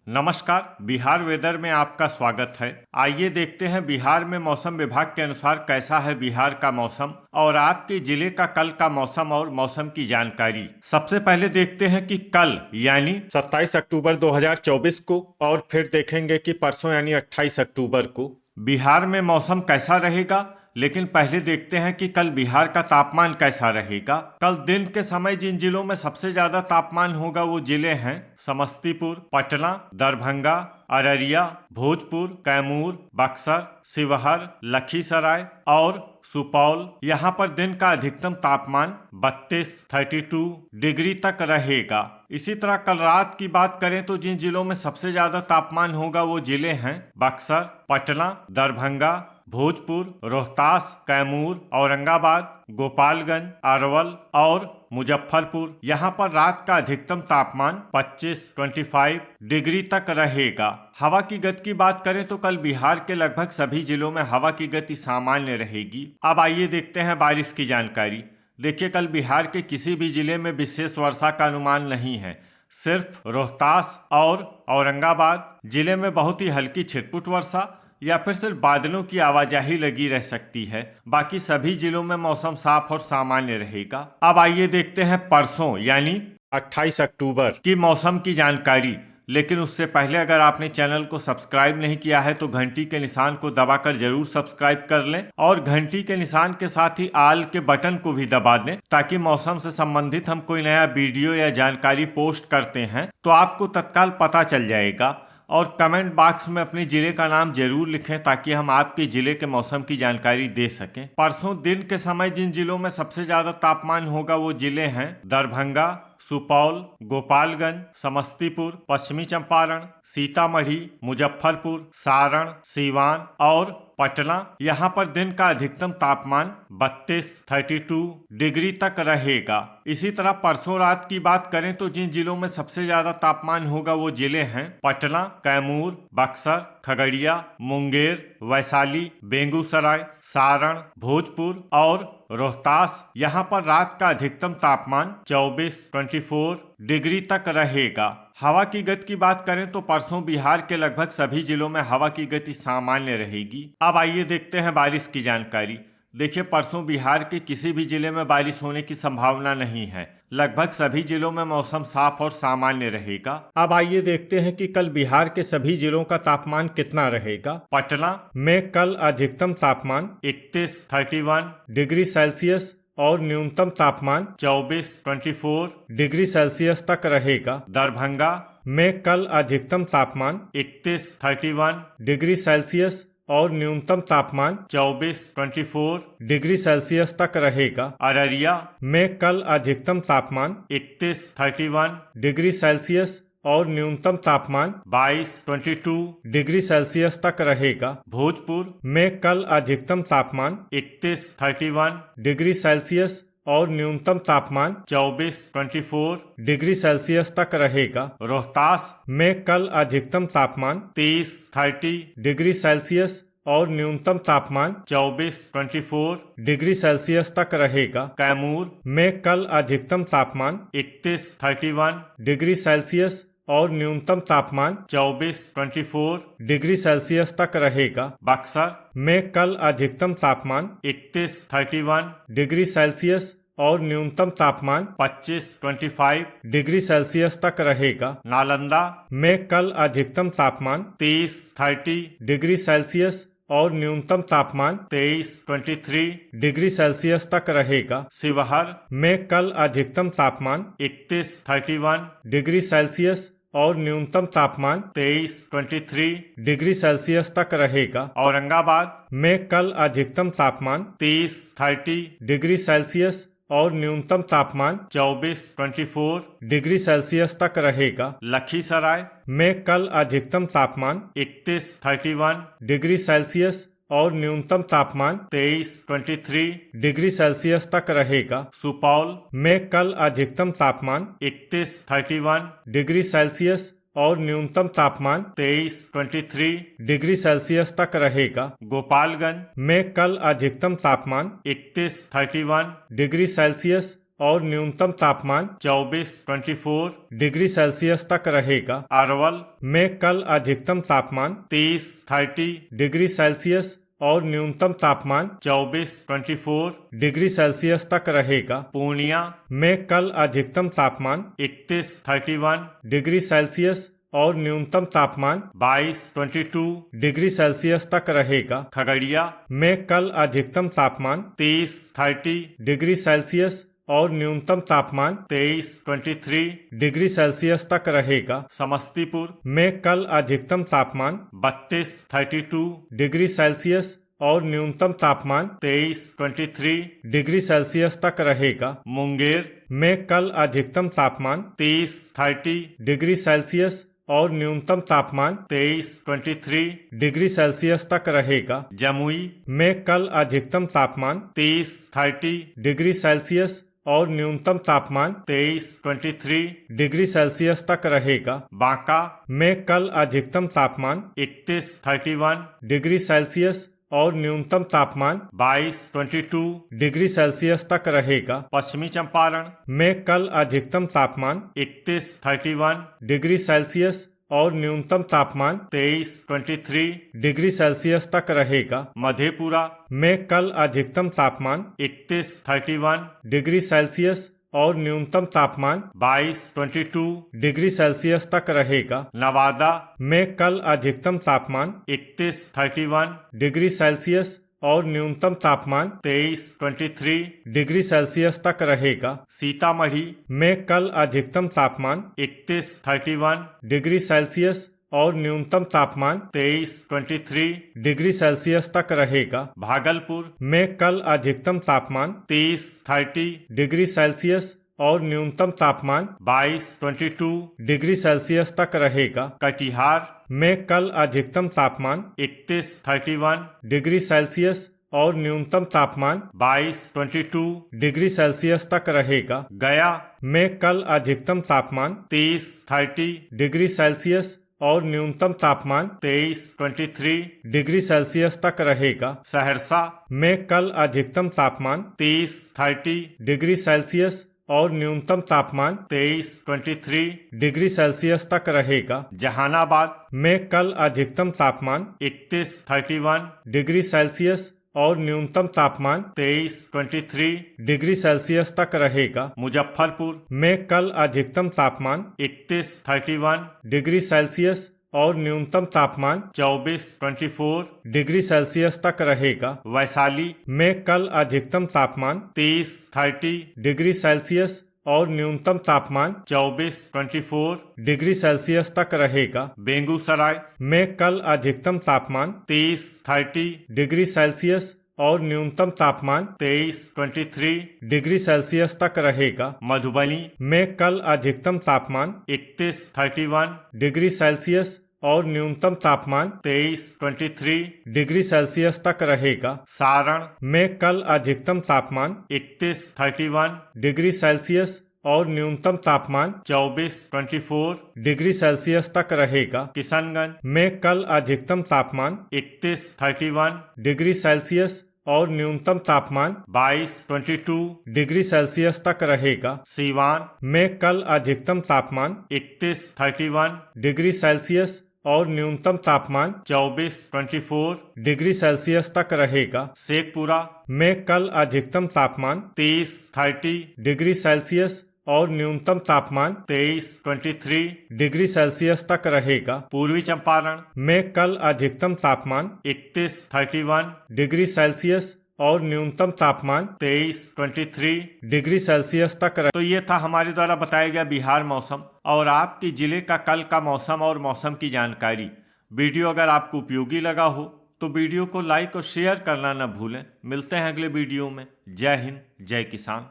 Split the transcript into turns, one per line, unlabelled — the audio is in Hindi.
नमस्कार। बिहार वेदर में आपका स्वागत है। आइए देखते हैं बिहार में मौसम विभाग के अनुसार कैसा है बिहार का मौसम और आपके जिले का कल का मौसम और मौसम की जानकारी। सबसे पहले देखते हैं कि कल यानी 27 अक्टूबर 2024 को और फिर देखेंगे कि परसों यानी 28 अक्टूबर को बिहार में मौसम कैसा रहेगा। लेकिन पहले देखते हैं कि कल बिहार का तापमान कैसा रहेगा। कल दिन के समय जिन जिलों में सबसे ज्यादा तापमान होगा वो जिले हैं समस्तीपुर, पटना, दरभंगा, अररिया, भोजपुर, कैमूर, बक्सर, शिवहर, लखीसराय और सुपौल। यहाँ पर दिन का अधिकतम तापमान 32 डिग्री तक रहेगा। इसी तरह कल रात की बात करें तो जिन जिलों में सबसे ज्यादा तापमान होगा वो जिले हैं बक्सर, पटना, दरभंगा, भोजपुर, रोहतास, कैमूर, औरंगाबाद, गोपालगंज, अरवल और मुजफ्फरपुर। यहाँ पर रात का अधिकतम तापमान 25 डिग्री तक रहेगा। हवा की गति की बात करें तो कल बिहार के लगभग सभी जिलों में हवा की गति सामान्य रहेगी। अब आइए देखते हैं बारिश की जानकारी। देखिए, कल बिहार के किसी भी जिले में विशेष वर्षा का अनुमान नहीं है। सिर्फ रोहतास और औरंगाबाद जिले में बहुत ही हल्की छिटपुट वर्षा या फिर सिर्फ बादलों की आवाजाही लगी रह सकती है। बाकी सभी जिलों में मौसम साफ और सामान्य रहेगा। अब आइए देखते हैं परसों यानी 28 अक्टूबर की मौसम की जानकारी। लेकिन उससे पहले अगर आपने चैनल को सब्सक्राइब नहीं किया है तो घंटी के निशान को दबाकर जरूर सब्सक्राइब कर लें और घंटी के निशान के साथ ही आल के बटन को भी दबा दें ताकि मौसम से संबंधित हम कोई नया वीडियो या जानकारी पोस्ट करते हैं तो आपको तत्काल पता चल जाएगा। और कमेंट बॉक्स में अपने जिले का नाम जरूर लिखें ताकि हम आपके जिले के मौसम की जानकारी दे सकें। परसों दिन के समय जिन जिलों में सबसे ज्यादा तापमान होगा वो जिले हैं दरभंगा, सुपौल, गोपालगंज, समस्तीपुर, पश्चिमी चंपारण, सीतामढ़ी, मुजफ्फरपुर, सारण, सीवान और पटना। यहाँ पर दिन का अधिकतम तापमान 32 डिग्री तक रहेगा। इसी तरह परसों रात की बात करें तो जिन जिलों में सबसे ज्यादा तापमान होगा वो जिले हैं पटना, कैमूर, बक्सर, खगड़िया, मुंगेर, वैशाली, बेगूसराय, सारण, भोजपुर और रोहतास। यहाँ पर रात का अधिकतम तापमान 24 डिग्री तक रहेगा। हवा की गति की बात करें तो परसों बिहार के लगभग सभी जिलों में हवा की गति सामान्य रहेगी। अब आइए देखते हैं बारिश की जानकारी। देखिए, परसों बिहार के किसी भी जिले में बारिश होने की संभावना नहीं है। लगभग सभी जिलों में मौसम साफ और सामान्य रहेगा। अब आइए देखते हैं कि कल बिहार के सभी जिलों का तापमान कितना रहेगा। पटना में कल अधिकतम तापमान 31 डिग्री सेल्सियस और न्यूनतम तापमान 24 डिग्री सेल्सियस तक रहेगा। दरभंगा में कल अधिकतम तापमान 31 डिग्री सेल्सियस और न्यूनतम तापमान 24 डिग्री सेल्सियस तक रहेगा। अररिया में कल अधिकतम तापमान 31 डिग्री सेल्सियस और न्यूनतम तापमान 22 डिग्री सेल्सियस तक रहेगा। भोजपुर में कल अधिकतम तापमान 31 डिग्री सेल्सियस और न्यूनतम तापमान 24 डिग्री सेल्सियस तक रहेगा। रोहतास में कल अधिकतम तापमान 30 डिग्री सेल्सियस और न्यूनतम तापमान 24 डिग्री सेल्सियस तक रहेगा। कैमूर में कल अधिकतम तापमान 31 डिग्री सेल्सियस और न्यूनतम तापमान 24 डिग्री सेल्सियस तक रहेगा। बक्सर में कल अधिकतम तापमान 31 डिग्री सेल्सियस और न्यूनतम तापमान 25 डिग्री सेल्सियस तक रहेगा। नालंदा में कल अधिकतम तापमान 30 डिग्री सेल्सियस और न्यूनतम तापमान 23 डिग्री सेल्सियस तक रहेगा। शिवहर में कल अधिकतम तापमान 31 डिग्री सेल्सियस और न्यूनतम तापमान 23 डिग्री सेल्सियस तक रहेगा। औरंगाबाद में कल अधिकतम तापमान 30 डिग्री सेल्सियस और न्यूनतम तापमान 24 डिग्री सेल्सियस तक रहेगा। लखीसराय में कल अधिकतम तापमान 31 डिग्री सेल्सियस और न्यूनतम तापमान 23 डिग्री सेल्सियस तक रहेगा। सुपौल में कल अधिकतम तापमान 31 डिग्री सेल्सियस और न्यूनतम तापमान 23 डिग्री सेल्सियस तक रहेगा। गोपालगंज में कल अधिकतम तापमान 31 डिग्री सेल्सियस और न्यूनतम तापमान 24 डिग्री सेल्सियस तक रहेगा। अरवल में कल अधिकतम तापमान 30 डिग्री सेल्सियस और न्यूनतम तापमान 24 डिग्री सेल्सियस तक रहेगा। पूर्णिया में कल अधिकतम तापमान 31 डिग्री सेल्सियस और न्यूनतम तापमान 22 डिग्री सेल्सियस तक रहेगा। खगड़िया में कल अधिकतम तापमान 30 डिग्री सेल्सियस और न्यूनतम तापमान 23 डिग्री सेल्सियस तक रहेगा। समस्तीपुर में कल अधिकतम तापमान 32 डिग्री सेल्सियस और न्यूनतम तापमान 23 डिग्री सेल्सियस तक रहेगा। मुंगेर में कल अधिकतम तापमान 30 डिग्री सेल्सियस और न्यूनतम तापमान 23 डिग्री सेल्सियस तक रहेगा। जमुई में कल अधिकतम तापमान 30 डिग्री सेल्सियस और न्यूनतम तापमान 23 डिग्री सेल्सियस तक रहेगा। बांका में कल अधिकतम तापमान 31 डिग्री सेल्सियस और न्यूनतम तापमान 22 डिग्री सेल्सियस तक रहेगा। पश्चिमी चंपारण में कल अधिकतम तापमान 31 डिग्री सेल्सियस और न्यूनतम तापमान 23 डिग्री सेल्सियस तक रहेगा। मधेपुरा में कल अधिकतम तापमान 31 डिग्री सेल्सियस और न्यूनतम तापमान 22 डिग्री सेल्सियस तक रहेगा। नवादा में कल अधिकतम तापमान 31 डिग्री सेल्सियस और न्यूनतम तापमान 23 डिग्री सेल्सियस तक रहेगा। सीतामढ़ी में कल अधिकतम तापमान 31 डिग्री सेल्सियस और न्यूनतम तापमान 23 डिग्री सेल्सियस तक रहेगा। भागलपुर में कल अधिकतम तापमान 30 डिग्री सेल्सियस और न्यूनतम तापमान 22 डिग्री सेल्सियस तक रहेगा। कटिहार में कल अधिकतम तापमान 31 डिग्री सेल्सियस और न्यूनतम तापमान 22 डिग्री सेल्सियस तक रहेगा। गया में कल अधिकतम तापमान 30 डिग्री सेल्सियस और न्यूनतम तापमान 23 डिग्री सेल्सियस तक रहेगा। सहरसा में कल अधिकतम तापमान 30 डिग्री सेल्सियस और न्यूनतम तापमान 23 डिग्री सेल्सियस तक रहेगा। जहानाबाद में कल अधिकतम तापमान 31 डिग्री सेल्सियस और न्यूनतम तापमान 23 डिग्री सेल्सियस तक रहेगा। मुजफ्फरपुर में कल अधिकतम तापमान 31 डिग्री सेल्सियस और न्यूनतम तापमान 24 डिग्री सेल्सियस तक रहेगा। वैशाली में कल अधिकतम तापमान 30 डिग्री सेल्सियस और न्यूनतम तापमान 24 डिग्री सेल्सियस तक रहेगा। बेगूसराय में कल अधिकतम तापमान 30 डिग्री सेल्सियस और न्यूनतम तापमान 23 डिग्री सेल्सियस तक रहेगा। मधुबनी में कल अधिकतम तापमान 31 डिग्री सेल्सियस और न्यूनतम तापमान 23 डिग्री सेल्सियस तक रहेगा। सारण में कल अधिकतम तापमान 31 डिग्री सेल्सियस और न्यूनतम तापमान 24 डिग्री सेल्सियस तक रहेगा। किशनगंज में कल अधिकतम तापमान 31 डिग्री सेल्सियस और न्यूनतम तापमान 22 डिग्री सेल्सियस तक रहेगा। सीवान में कल अधिकतम तापमान 31 डिग्री सेल्सियस और न्यूनतम तापमान 24 डिग्री सेल्सियस तक रहेगा। शेखपुरा में कल अधिकतम तापमान 30 डिग्री सेल्सियस और न्यूनतम तापमान 23 डिग्री सेल्सियस तक रहेगा। पूर्वी चंपारण में कल अधिकतम तापमान 31 डिग्री सेल्सियस और न्यूनतम तापमान 23 डिग्री सेल्सियस तक रहे। तो ये था हमारे द्वारा बताया गया बिहार मौसम और आपके जिले का कल का मौसम और मौसम की जानकारी। वीडियो अगर आपको उपयोगी लगा हो तो वीडियो को लाइक और शेयर करना न भूलें। मिलते हैं अगले वीडियो में। जय हिंद, जय किसान।